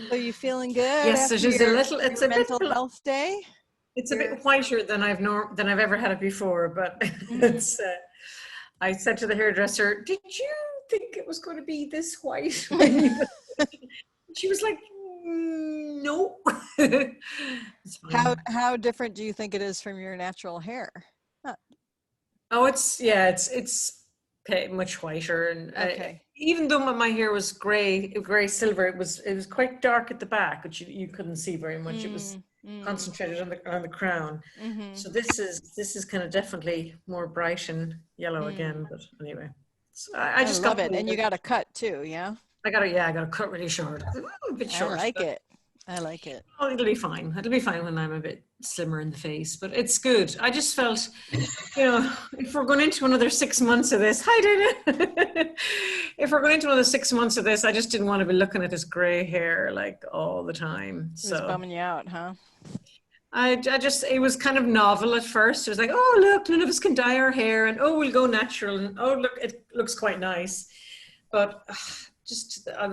So you feeling good? Yes, it is a little. It's a bit mental health day. It's a bit whiter than I've ever had it before, but it's. I said to the hairdresser, "Did you think it was going to be this white?" She was like, "No." How different do you think it is from your natural hair? Oh, it's much whiter, and even though my hair was gray silver, it was quite dark at the back, which you couldn't see very much. It was concentrated on the crown. So this is kind of definitely more bright and yellow again. But anyway, so I just love it, and you got a cut too, yeah. I got to cut really short, a bit short. I like it. Oh, it'll be fine. It'll be fine when I'm a bit slimmer in the face, but it's good. I just felt, if we're going into another 6 months of this, hi Dana. If we're going into another 6 months of this, I just didn't want to be looking at this gray hair like all the time. It was bumming you out, huh? It was kind of novel at first. It was like, oh, look, none of us can dye our hair, and oh, we'll go natural, and oh, look, it looks quite nice. But I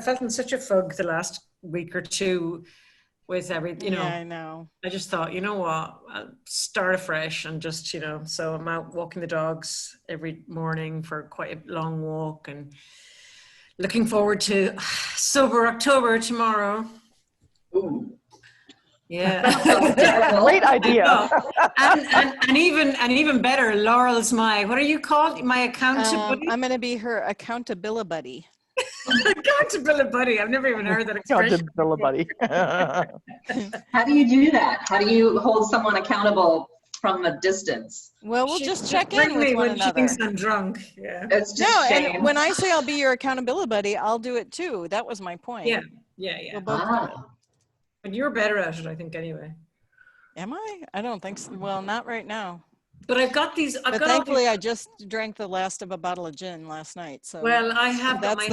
felt in such a fug the last week or two with everything, Yeah, I know. I just thought, you know what, I'll start afresh and just, so I'm out walking the dogs every morning for quite a long walk and looking forward to Sober October tomorrow. Ooh. Yeah. Great idea. and even better, Laurel's what are you called? My accountability? I'm going to be her accountability buddy. Accountability buddy. I've never even heard that expression. Accountability buddy. How do you do that? How do you hold someone accountable from a distance? Well, we'll just check in with one another. She thinks I'm drunk. Yeah. It's just shame. And when I say I'll be your accountability buddy, I'll do it too. That was my point. Yeah. We'll both do it. But you're better at it, I think, anyway. Am I? I don't think so. Well, not right now. But I've got these. But thankfully, I just drank the last of a bottle of gin last night. So well, I have. That's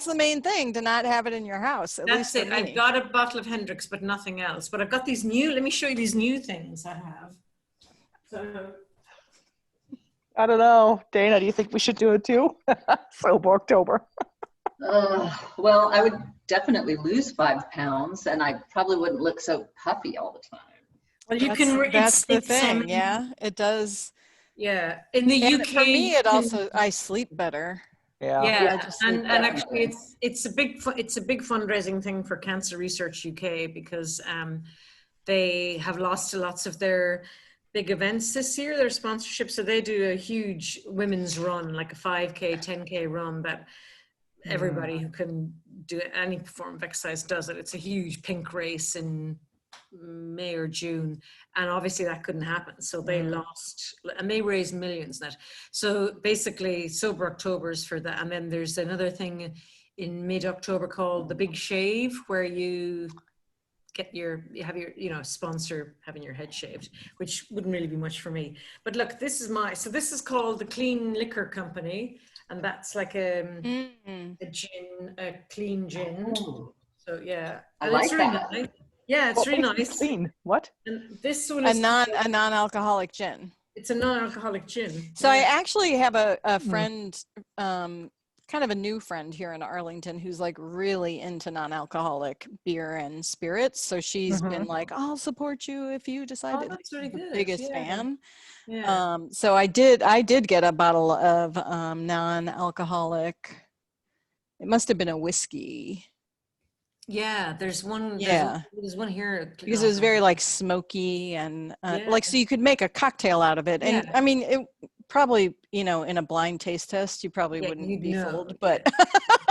the main thing, to not have it in your house. That's it. I've got a bottle of Hendrix, but nothing else. But I've got these new. Let me show you these new things I have. So. I don't know, Dana. Do you think we should do it too? Sober October. Well, I would definitely lose 5 pounds, and I probably wouldn't look so puffy all the time. Well, that's the thing. Yeah, it does. Yeah, in the UK, for me, I sleep better. Yeah. And actually, it's a big fundraising thing for Cancer Research UK because they have lost lots of their big events this year, their sponsorship. So they do a huge women's run, like a 5K, 10K run that everybody who can do any form of exercise does it. It's a huge pink race in May or June, and obviously that couldn't happen, so they lost, and they raised millions in it. So basically Sober October is for that, and then there's another thing in mid-October called the Big Shave, where you have your sponsor having your head shaved, which wouldn't really be much for me. But look, this is called the Clean Liquor Company, and that's like a clean gin. So yeah, I like that. Nice. Yeah, it's really nice. Clean. What? And this one is a non-alcoholic gin. It's a non-alcoholic gin. So I actually have a friend, kind of a new friend here in Arlington, who's like really into non-alcoholic beer and spirits. So she's been like, I'll support you if you decide. Oh, that's really good. Biggest fan. Yeah. So I did get a bottle of non-alcoholic. It must have been a whiskey. Yeah, there's one. Yeah, there's one here because it was very like smoky and so you could make a cocktail out of it. And I mean, it probably in a blind taste test you probably wouldn't be fooled, but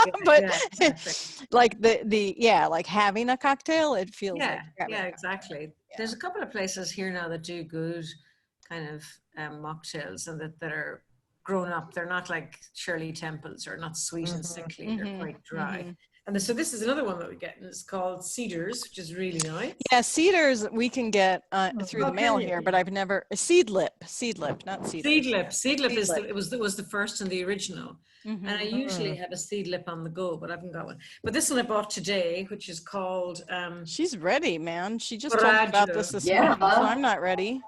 exactly. like like having a cocktail, it feels like exactly. Yeah. There's a couple of places here now that do good kind of mocktails and that are grown up. They're not like Shirley Temples or not sweet and sickly. They're quite dry. And so this is another one that we get, and it's called Cedars, which is really nice. Yeah, Cedars we can get through the mail here, but I've never Seedlip, not Cedars. Seedlip was the first and the original, and I usually have a Seedlip on the go, but I haven't got one. But this one I bought today, which is called. She's ready, man. She just told me about this morning, so I'm not ready.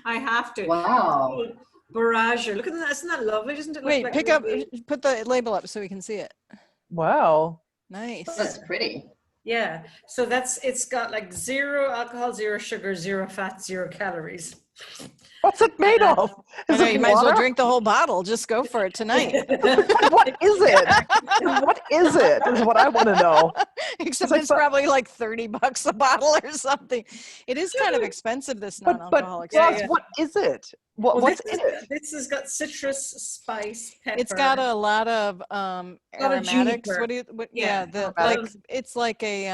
I have to. Wow. Barrage. Look at that. Isn't that lovely? Doesn't it look Wait, like pick up, really- put the label up so we can see it. Wow. Nice. That's pretty. Yeah. So it's got like 0 alcohol, 0 sugar, 0 fat, 0 calories. What's it made of? I Is know, it you might as well water? drink the whole bottle. Just go for it tonight. What is it? What is it? Is what I want to know. Except like it's so- probably like $30 a bottle or something. It is kind of expensive, this But non-alcoholic Yeah, Ross, stuff. yeah. what is it? What's in it? This has got citrus, spice, pepper. It's got a lot of lot of aromatics. juniper. Yeah, Yeah, it's like a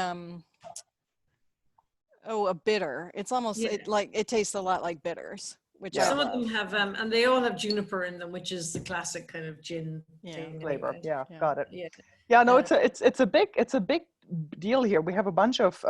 a bitter. It's almost Yeah. it tastes a lot like bitters, which I Some love. of them have, and they all have juniper in them, which is the classic kind of gin Yeah. thing. Flavor. anyway. Yeah, Yeah. got it. Yeah. Yeah, no, Yeah. it's a big deal here. We have a bunch of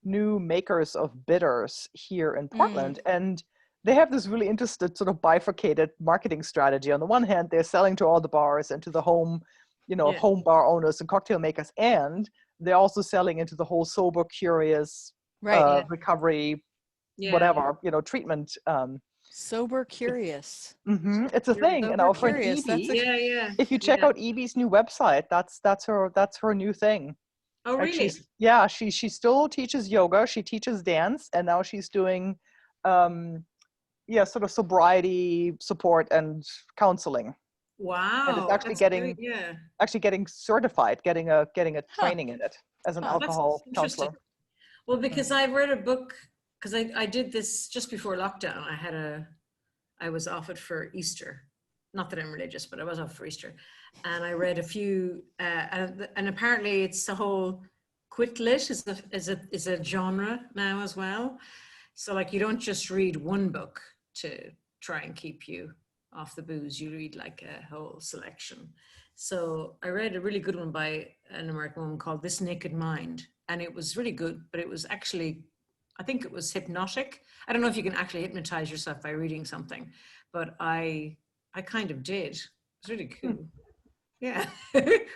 new makers of bitters here in Portland, and they have this really interesting sort of bifurcated marketing strategy. On the one hand, they're selling to all the bars and to the home, Yeah. home bar owners and cocktail makers, and they're also selling into the whole sober, curious, Right. recovery, Yeah. whatever, treatment. Sober curious. It's a You're thing. And sober our friend curious, that's Evie, Yeah, yeah. if you check yeah. out Evie's new website, that's her new thing. Oh, And really? she still teaches yoga, she teaches dance, and now she's doing sort of sobriety support and counseling. Wow. actually that's getting- great, yeah. Actually getting certified, getting a training in it as an Oh, that's alcohol interesting. counselor. Well, because I read a book, because I did this just before lockdown. I was off it for Easter. Not that I'm religious, but I was off for Easter. And I read a few, and apparently it's the whole quit lit is a genre now as well. So like you don't just read one book to try and keep you off the booze, you read like a whole selection. So I read a really good one by an American woman called This Naked Mind, and it was really good, but it was actually, I think it was hypnotic. I don't know if you can actually hypnotize yourself by reading something, but I kind of did. It's really cool. Yeah.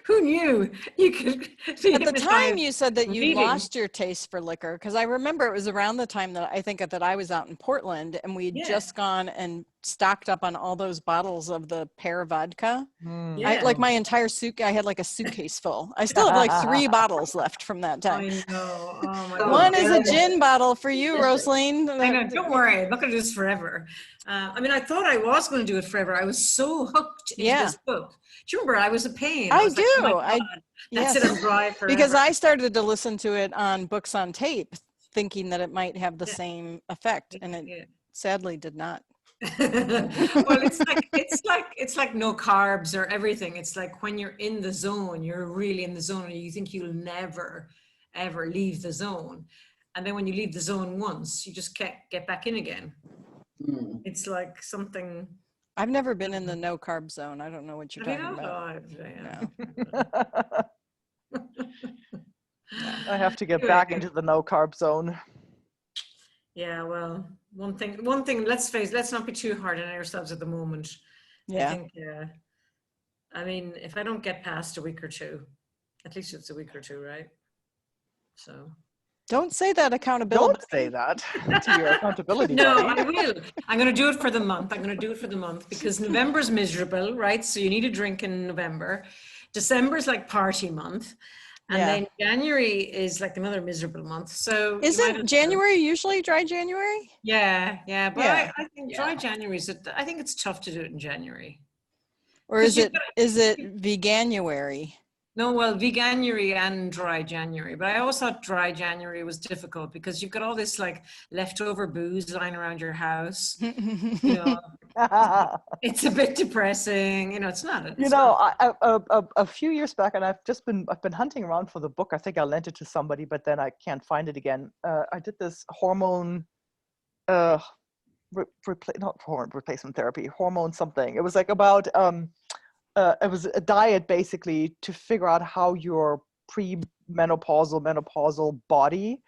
Who knew you could be At the time, hypnotized? you said that you reading. lost your taste for liquor, because I remember it was around the time that I was out in Portland, and we'd Yeah. just gone and stocked up on all those bottles of the pear vodka. Yeah. I, like my entire I had like a suitcase full. I still have like 3 bottles left from that time. I know. Oh my Oh, God. One is a goodness. gin bottle for you, Rosaline. I know. Don't worry. I'm not going to do this forever. I mean, I thought I was going to do it forever. I was so hooked into Yeah. this book. Do you remember? I was a pain. I was like, oh my do. God, Yes. That's it. I'm dry forever. Because I started to listen to it on books on tape, thinking that it might have the same effect, and it Yeah. sadly did not. Well, it's like no carbs or everything. It's like when you're in the zone, you're really in the zone, and you think you'll never ever leave the zone, and then when you leave the zone once, you just can't get back in again. Mm. It's like something. I've never been in the no carb zone. I don't know what you're Have you talking not? about. Oh, yeah. No. I have to get Good. back into the no carb zone. Yeah, well, one thing, let's not be too hard on ourselves at the moment. I Yeah. think, I mean, if I don't get past a week or two, at least it's a week or two, right? So. Don't say that accountability. Don't say that to your accountability No, buddy. I will. I'm going to do it for the month. Because November's miserable, right? So you need a drink in November. December's like party month. And Yeah. then January is like another miserable month. So you might as Isn't well- January usually dry January? Yeah, yeah. But Yeah. I think dry January I think it's tough to do it in January. Or 'Cause is it veganuary? No, well, veganuary and dry January. But I always thought dry January was difficult because you've got all this like leftover booze lying around your house. You know, it's a bit depressing. You know, it's not. It's not. A few years back, and I've been hunting around for the book. I think I lent it to somebody, but then I can't find it again. I did this hormone, not hormone replacement therapy, hormone something. It was like about it was a diet basically to figure out how your menopausal body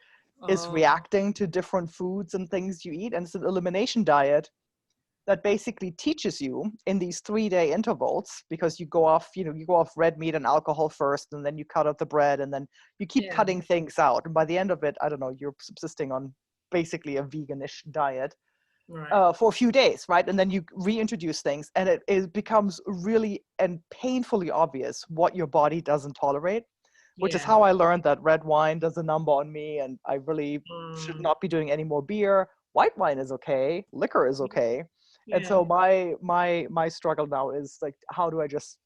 is Oh, reacting to different foods and things you eat. And it's an elimination diet that basically teaches you in these 3-day intervals, because you go off red meat and alcohol first, and then you cut out the bread, and then you keep Yeah. cutting things out. And by the end of it, I don't know, you're subsisting on basically a veganish diet. Right. for a few days, right? And then you reintroduce things, and it becomes really and painfully obvious what your body doesn't tolerate, which is Yeah. how I learned that red wine does a number on me, and I really should not be doing any more beer. White wine is okay, liquor is okay. And Yeah. so my struggle now is like, how do I just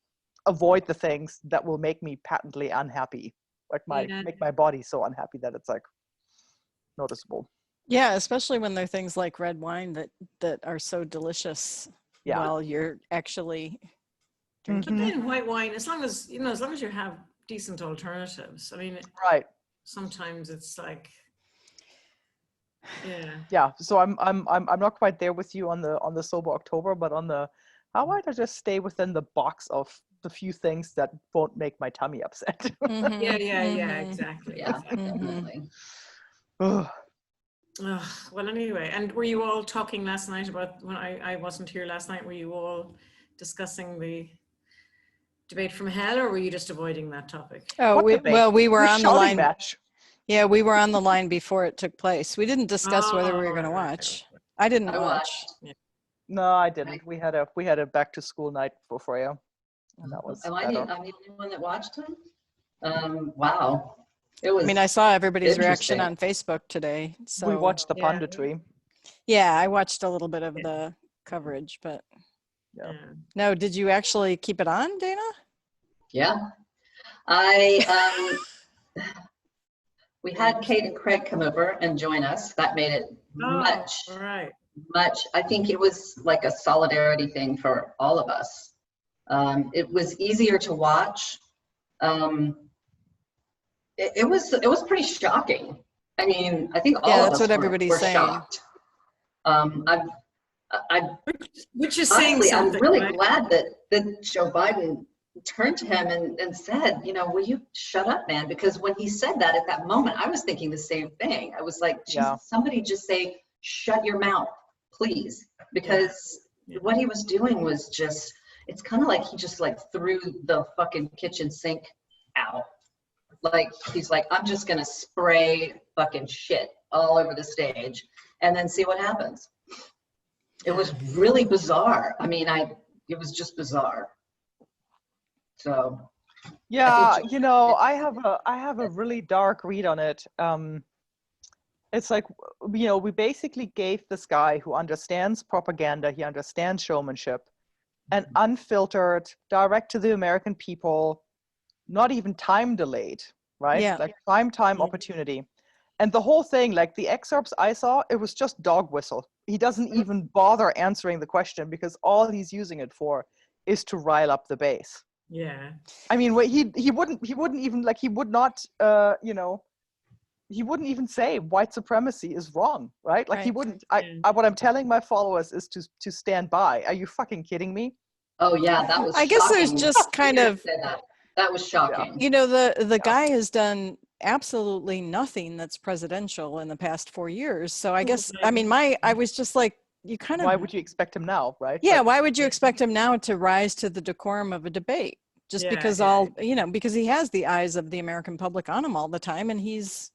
avoid the things that will make me patently unhappy, like Yeah. make my body so unhappy that it's like noticeable. Yeah, especially when there are things like red wine that are so delicious Yeah. while you're actually But drinking then it. white wine, as long as you have decent alternatives. I mean, Right. sometimes it's like, yeah. Yeah. So I'm not quite there with you on the sober October, but on the how might I just stay within the box of the few things that won't make my tummy upset. Mhm, Yeah, mhm, exactly. Yeah, Exactly. definitely. Ugh. Ugh, well, anyway, and were you all talking last night about when I wasn't here last night? Were you all discussing the debate from hell, or were you just avoiding that topic? Oh, What debate? we were The on the shouting line. match. Yeah, we were on the line before it took place. We didn't discuss whether we were going to Right. watch. I didn't I watch. watched. No, I didn't. We had a back to school night for Freya, and that was Am I better. I'm the only one that watched him? Wow. It I was mean, I saw everybody's reaction interesting. on Facebook today. So We watched the Yeah. punditry. yeah, I watched a little bit of Yeah. the coverage, but Yeah. no, did you actually keep it on, Dana? Yeah. We had Kate and Craig come over and join us. That made it much, All right. much. I think it was like a solidarity thing for all of us. It was easier to watch. It was pretty shocking. I mean, I think all Yeah, of that's us what were everybody's saying. shocked. I Which is saying honestly, I'm something. really right? glad that Joe Biden turned to him and said, will you shut up, man? Because when he said that at that moment, I was thinking the same thing. I was like, Yeah. Jesus, somebody just say, shut your mouth, please. Because Yeah. what he was doing was just, it's kind of like he just like threw the fucking kitchen sink out. Like, he's like, I'm just going to spray fucking shit all over the stage and then see what happens. It was really bizarre. I mean, it was just bizarre. So Yeah, think I have a really dark read on it. It's like, we basically gave this guy who understands propaganda, he understands showmanship, an unfiltered, direct to the American people, not even time delayed, right? Yeah. Like prime time opportunity. And the whole thing, like the excerpts I saw, it was just dog whistle. He doesn't even bother answering the question because all he's using it for is to rile up the base. Yeah. I mean, he wouldn't even like, he would not, he wouldn't even say white supremacy is wrong, right? Like he Right. wouldn't. What I'm telling my followers is to stand by. Are you fucking kidding me? Oh yeah, that was I guess there's shocking. just kind of, That was shocking. the guy has done absolutely nothing that's presidential in the past 4 years. So I guess, I mean, I was just like, you kind of, Why would you expect him now, right? yeah, But why would you expect him now to rise to the decorum of a debate? Just Yeah, because because he has the eyes of the American public on him all the time, and he's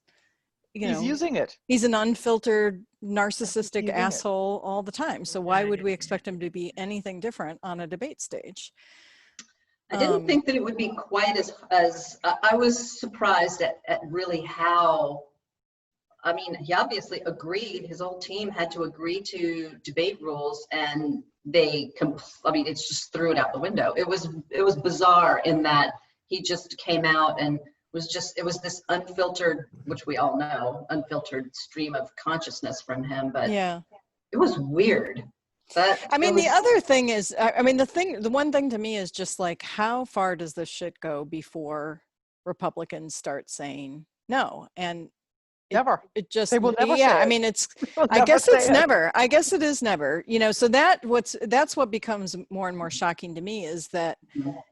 using it. he's an unfiltered, narcissistic using it. asshole all the time. So why would we expect him to be anything different on a debate stage? I didn't think that it would be quite as I was surprised at really how. I mean, he obviously agreed. His whole team had to agree to debate rules, and it's just threw it out the window. It was bizarre in that he just came out and it was this unfiltered, which we all know, unfiltered stream of consciousness from him. But Yeah. it was weird. I mean, the other thing is, the one thing to me is just like, how far does this shit go before Republicans start saying no? And Never. it just, They will never yeah, say I it. mean, it's, They'll I never guess it's say it. never, I guess it is never, so that's what becomes more and more shocking to me is that,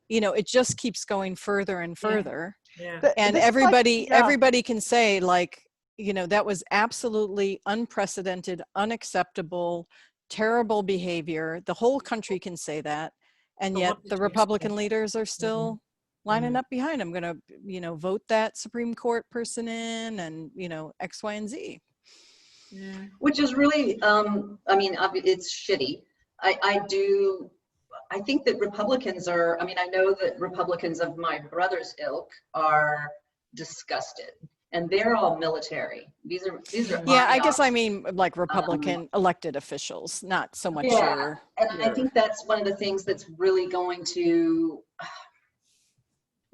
it just keeps going further and further. Yeah. And This is like- everybody can say like, that was absolutely unprecedented, unacceptable, terrible behavior. The whole country can say that. And But yet what did the you Republican expect? leaders are still lining up behind him, going to, vote that Supreme Court person in and, X, Y, and Z. Yeah. Which is really, I mean, it's shitty. I think that Republicans are, I mean, I know that Republicans of my brother's ilk are disgusted, and they're all military. These are Yeah, I army guess I officers. mean like Republican elected officials, not so much Yeah, your, and I your think that's one of the things that's really going to,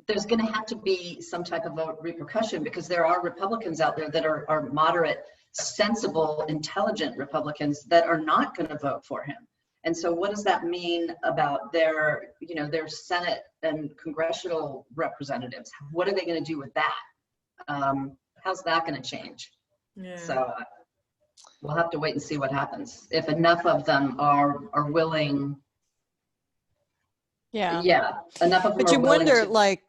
there's going to have to be some type of a repercussion, because there are Republicans out there that are moderate, sensible, intelligent Republicans that are not going to vote for him. And so what does that mean about their, you know, their Senate and congressional representatives? What are they going to do with that? How's that going to change? Yeah. So we'll have to wait and see what happens. If enough of them are willing, yeah. enough of them But are you willing wonder to, like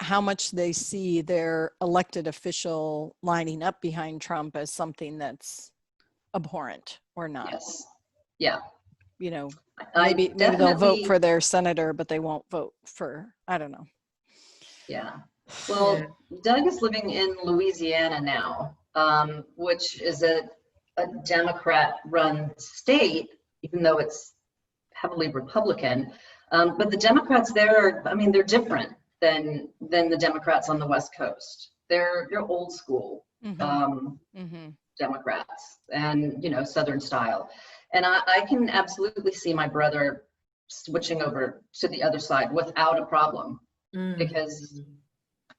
how much they see their elected official lining up behind Trump as something that's abhorrent or not. yes, yeah. You know, I maybe they'll vote definitely- for their senator, but they won't vote for, I don't know. Yeah. Well, Doug is living in Louisiana now, which is a Democrat-run state, even though it's heavily Republican. But the Democrats there, I mean, they're different than the Democrats on the West Coast. They're old school Democrats, and, you know, Southern style. And I can absolutely see my brother switching over to the other side without a problem, because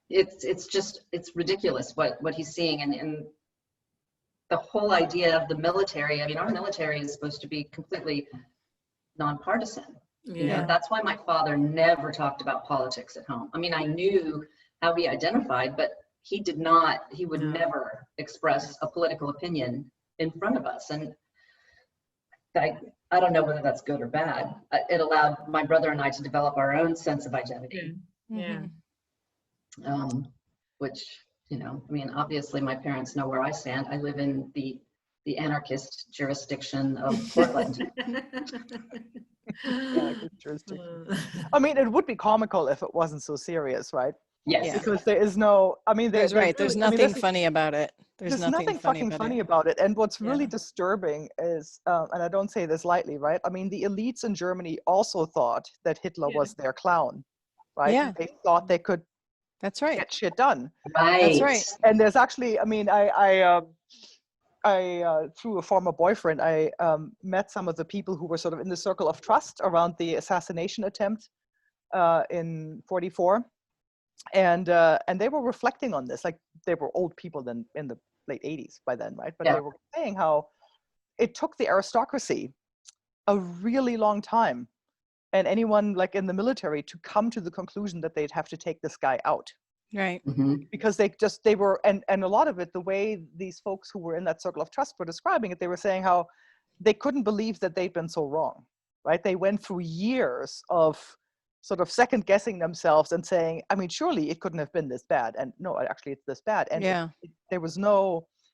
it's ridiculous what he's seeing. And the whole idea of the military, I mean, our military is supposed to be completely nonpartisan. You know, that's why my father never talked about politics at home. I mean, I knew how he identified, but he would never express a political opinion in front of us. And I don't know whether that's good or bad. It allowed my brother and I to develop our own sense of identity. Yeah. Which, you know, I mean, obviously my parents know where I stand. I live in the anarchist jurisdiction of Portland. I mean, it would be comical if it wasn't so serious, right? Yes. Yeah. Because there is no, I mean, There's really, there's I mean, nothing funny about it. there's nothing fucking funny about it. And what's really Yeah. disturbing is, and I don't say this lightly, right? I mean, the elites in Germany also thought that Hitler was their clown, right? Yeah. They thought they could That's right. get shit done. Right. That's right. And there's actually, I mean, I through a former boyfriend, I met some of the people who were sort of in the circle of trust around the assassination attempt in '44. And they were reflecting on this, like they were old people then in the late 80s by then, right? But they were saying how it took the aristocracy a really long time, and anyone like in the military, to come to the conclusion that they'd have to take this guy out. Right. Because they were, and a lot of it, the way these folks who were in that circle of trust were describing it, they were saying how they couldn't believe that they'd been so wrong, right? They went through years of sort of second guessing themselves and saying, I mean, surely it couldn't have been this bad. And no, actually it's this bad. And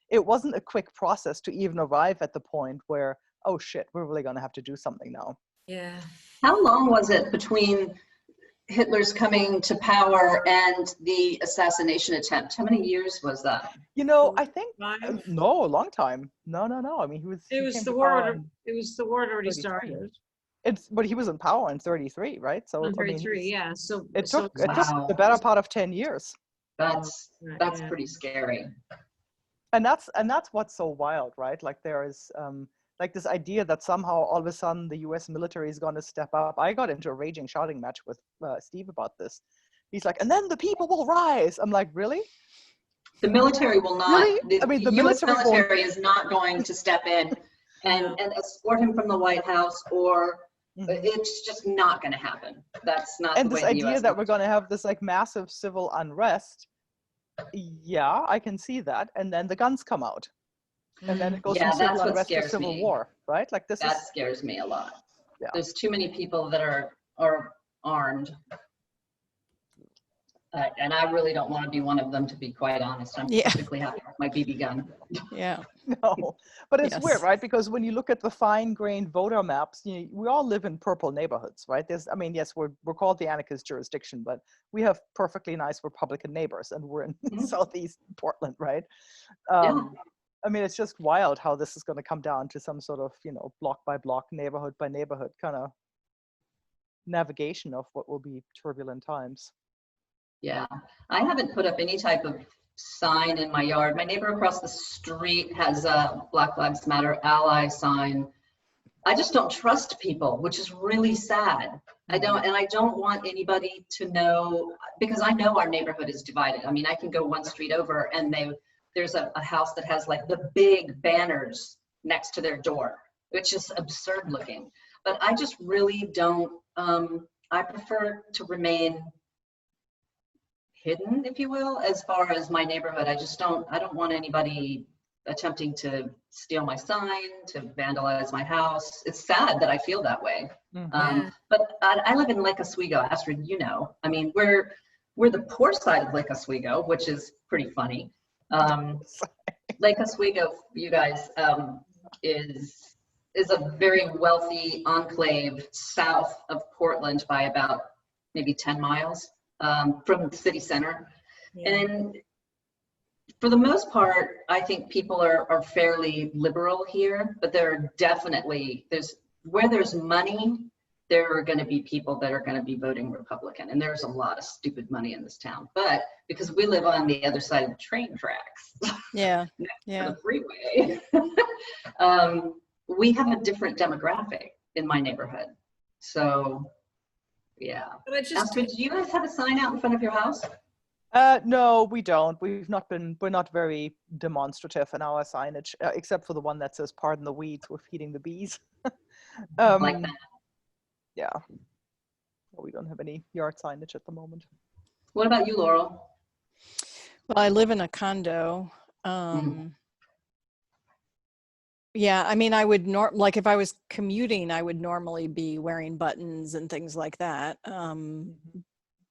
it wasn't a quick process to even arrive at the point where, oh shit, we're really going to have to do something now. Yeah. How long was it between Hitler's coming to power and the assassination attempt? How many years was that? You know, I think, 5? no, a long time. No. I mean, It was the war. It was the war had already started. But he was in power in 33, right? So In I mean, 33, yeah. So it took Wow. the better part of 10 years. That's yeah. pretty scary. And that's what's so wild, right? Like there is like this idea that somehow all of a sudden the US military is going to step up. I got into a raging shouting match with Steve about this. He's like, and then the people will rise. I'm like, really? The military will not, Really? I mean, the US military is not going to step in and escort him from the White House, or it's just not going to happen. That's not and the this way the idea US that we're going to have this like massive civil unrest. Yeah, I can see that. And then the guns come out. And then it goes Yeah, from that's civil what unrest to scares civil me. war, right? Like this That is, scares me a lot. Yeah. There's too many people that are armed. And I really don't want to be one of them, to be quite honest. I'm perfectly happy with my BB gun. Yeah. no, but it's weird, Yes. right? Because when you look at the fine-grained voter maps, you know, we all live in purple neighborhoods, right? I mean, yes, we're called the anarchist jurisdiction, but we have perfectly nice Republican neighbors, and we're in Southeast Portland, right? I mean, it's just wild how this is going to come down to some sort of, block by block, neighborhood by neighborhood kind of navigation of what will be turbulent times. Yeah, I haven't put up any type of sign in my yard. My neighbor across the street has a Black Lives Matter ally sign. I just don't trust people, which is really sad. I don't want anybody to know, because I know our neighborhood is divided. I mean, I can go one street over and there's a house that has like the big banners next to their door, which is absurd looking. But I just really don't, I prefer to remain hidden, if you will, as far as my neighborhood. I don't want anybody attempting to steal my sign, to vandalize my house. It's sad that I feel that way. But I live in Lake Oswego, Astrid, I mean, we're the poor side of Lake Oswego, which is pretty funny. Lake Oswego, you guys, is a very wealthy enclave south of Portland by about maybe 10 miles from the city center. Yeah. And for the most part, I think people are fairly liberal here, but there are definitely, where there's money, there are going to be people that are going to be voting Republican. And there's a lot of stupid money in this town. But because we live on the other side of the train tracks, next to the freeway, we have a different demographic in my neighborhood. So, yeah. Astrid, do you guys have a sign out in front of your house? No, we don't. We're not very demonstrative in our signage, except for the one that says "Pardon the weeds, we're feeding the bees." Like that. Yeah. Well, we don't have any yard signage at the moment. What about you, Laurel? Well, I live in a condo. Yeah, I mean, I would like if I was commuting, I would normally be wearing buttons and things like that.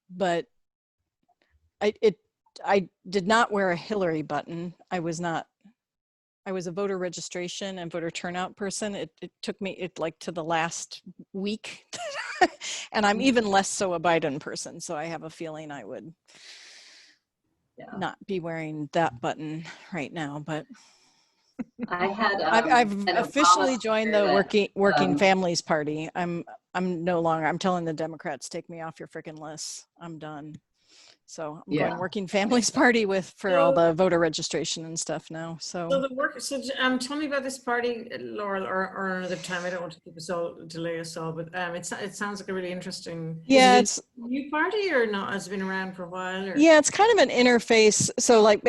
But I did not wear a Hillary button. I was a voter registration and voter turnout person. It took me like to the last week and I'm even less so a Biden person. So I have a feeling I would not be wearing that button right now, but I had, I've officially joined the Working Families Party. I'm no longer, I'm telling the Democrats, take me off your freaking list. I'm done. So I'm going Working Families Party for all the voter registration and stuff now. So tell me about this party, Laurel, or another time. I don't want to keep us all, delay us all, but it sounds like a really interesting. Yeah, it's a new party or not? Has it been around for a while? Or? Yeah, it's kind of an interface. So like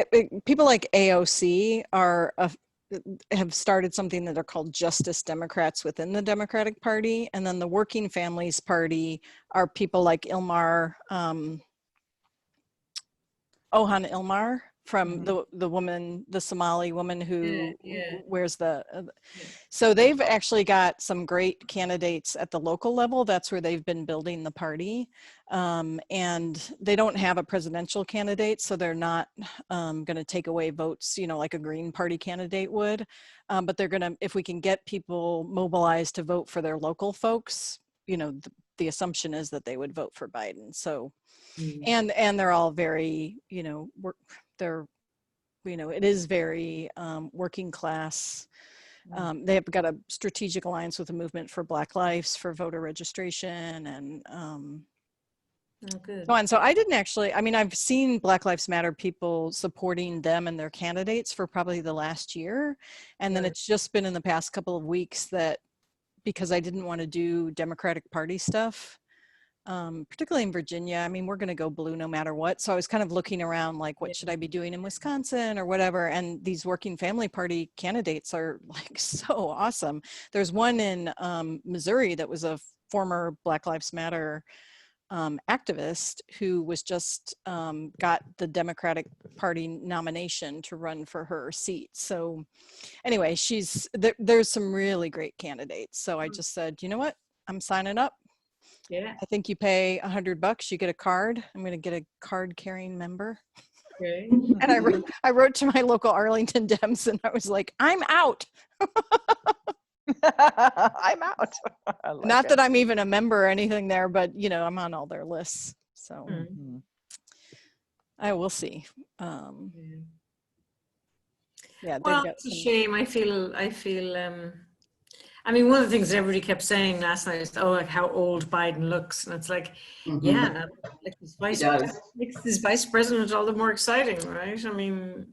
people like AOC have started something that are called Justice Democrats within the Democratic Party, and then the Working Families Party are people like Ilmar. Ohan Ilmar from the Somali woman who wears so they've actually got some great candidates at the local level. That's where they've been building the party. And they don't have a presidential candidate, so they're not going to take away votes, like a Green Party candidate would. But they're going to, if we can get people mobilized to vote for their local folks, the assumption is that they would vote for Biden. So, and they're all very, it is very working class. They've got a strategic alliance with the Movement for Black Lives for voter registration and so on. So I didn't actually, I've seen Black Lives Matter people supporting them and their candidates for probably the last year. And then it's just been in the past couple of weeks that, because I didn't want to do Democratic Party stuff, particularly in Virginia. We're going to go blue no matter what. So I was kind of looking around like, what should I be doing in Wisconsin or whatever? And these Working Family Party candidates are like so awesome. There's one in Missouri that was a former Black Lives Matter activist who was just got the Democratic Party nomination to run for her seat. So anyway, there's some really great candidates. So I just said, you know what? I'm signing up. Yeah. I think you pay $100, you get a card. I'm going to get a card carrying member. Okay. And I wrote to my local Arlington Dems and I was like, I'm out. I'm out. Not that I'm even a member or anything there, but I'm on all their lists. So I will see. Yeah, they've Well, got it's a some. shame. I mean, one of the things everybody kept saying last night is, oh, like how old Biden looks. And it's like, Mhm. yeah, that does. makes this vice president all the more exciting, right? I mean,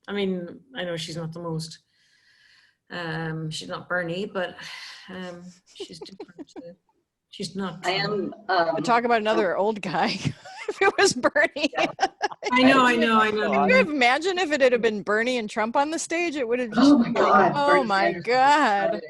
I know she's not the most, she's not Bernie, but she's different. She's not I Trump. am. Talk about another old guy. If it was Bernie. Yeah. I know. Can you imagine if it had been Bernie and Trump on the stage? It would have just Oh my been God. like, oh Bernie my Sanders is God.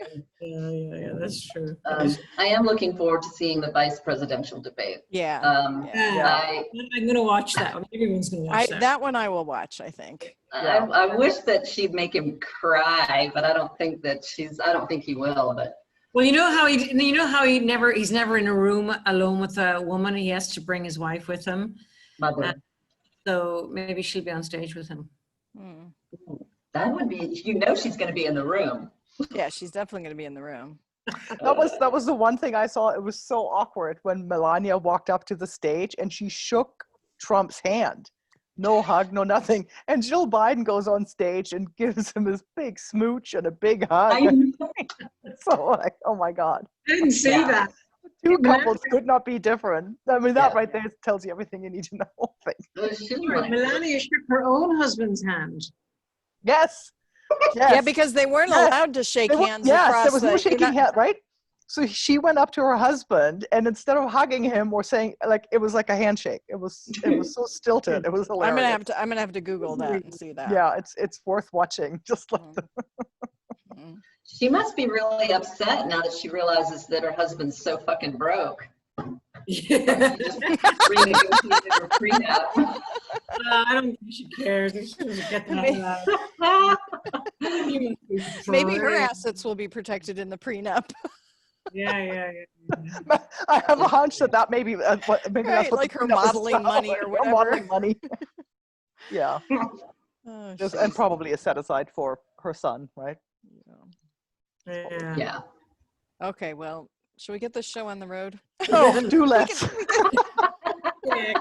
exciting. Yeah, that's true. I am looking forward to seeing the vice presidential debate. Yeah. I'm going to watch that one. Everyone's going to watch that. That one I will watch, I think. I wish that she'd make him cry, but I don't think he will, but. Well, he's never in a room alone with a woman. He has to bring his wife with him. Mother. So maybe she'll be on stage with him. That would be, she's going to be in the room. Yeah, she's definitely going to be in the room. That was the one thing I saw. It was so awkward when Melania walked up to the stage and she shook Trump's hand. No hug, no nothing. And Jill Biden goes on stage and gives him this big smooch and a big hug. So like, oh my God. I didn't see that. Two couples could not be different. I mean, that right there tells you everything you need to know. Melania shook her own husband's hand. Yes. Yeah, because they weren't allowed to shake hands across. There was no shaking hand, right? So she went up to her husband, and instead of hugging him or saying, like, it was like a handshake. It was so stilted. It was hilarious. I'm gonna have to Google that and see that. Yeah, it's worth watching. Just like She must be really upset now that she realizes that her husband's so fucking broke. Yeah. Just renegotiated her prenup. I don't think she cares. She doesn't get that. Maybe her assets will be protected in the prenup. Yeah. I have a hunch that maybe that's what like her modeling money or whatever. Modeling money. Yeah. Oh, And probably a set aside for her son, right? Yeah. Okay, well, should we get this show on the road? Oh, do less. Yeah,